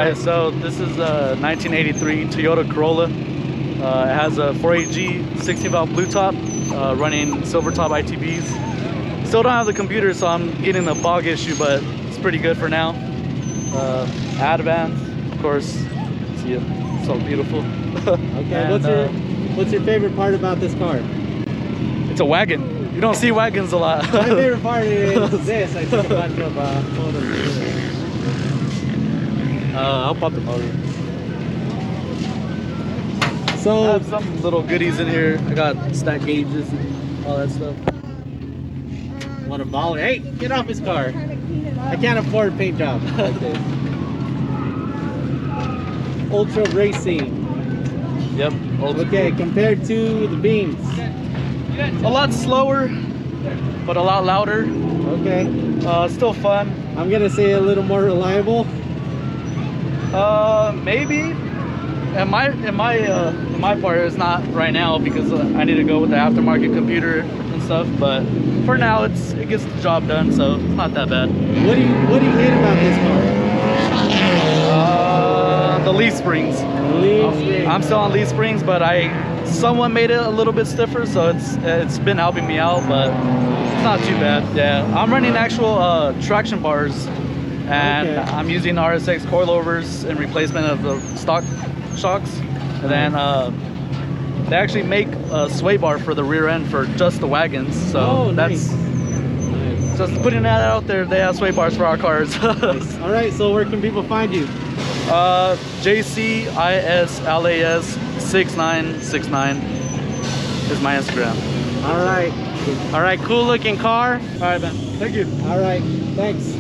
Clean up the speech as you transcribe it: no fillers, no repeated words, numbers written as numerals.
right, so this is a 1983 Toyota Corolla. It has a 4AG 16 valve blue top, running silver top ITBs. Still don't have the computer, so I'm getting a bog issue, but it's pretty good for now. Advance, of course. See it, so beautiful. Okay, And, what's your favorite part about this car? it's a wagon. You don't see wagons a lot. My favorite part is this. I took a bunch of photos. I'll pop the motor. I So have some little goodies in here. I got stack gauges and all that stuff. what a baller! Hey, get off his car! I can't afford paint job. Okay. Ultra racing. Yep. Okay, compared to the beams. A lot slower, but a lot louder. Okay, Still fun. I'm gonna say a little more reliable. Maybe. In my part, it's not right now because I need to go with the aftermarket computer and stuff. But for now, it gets the job done, so it's not that bad. What do you hate about this car? The leaf springs. I'm still on leaf springs, but someone made it a little bit stiffer, so it's been helping me out, but it's not too bad. Yeah, I'm running actual traction bars, and Okay. I'm using RSX coilovers in replacement of the stock shocks. And then they actually make a sway bar for the rear end for just the wagons, so Oh, that's nice. just putting that out there. They have sway bars for our cars. Nice. All right, so where can people find you? JCISLAS6969 is my Instagram. All right, cool looking car. All right, man. Thank you. All right, thanks.